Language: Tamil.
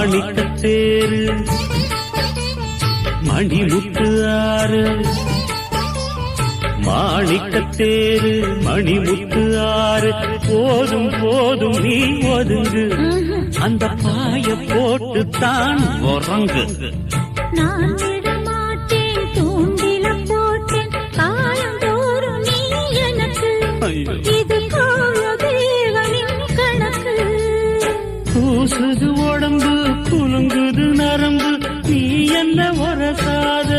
மாணிக்கத்தேரு மணிமுத்து ஆறு மாணிக்கத்தேரு மணிமுத்து ஆறு போதும் போதும் நீ ஒதுங்கு அந்த பாய போட்டு தான் உறங்கு நான் விடமாட்டேன் தூண்டில போட்டேன் காலந்தோறும் நீ எனக்கு இது கால தேவனின் கணக்கு கூசுது உடம்பு குலுங்குது நரம்பு நீ என்ன வரசாத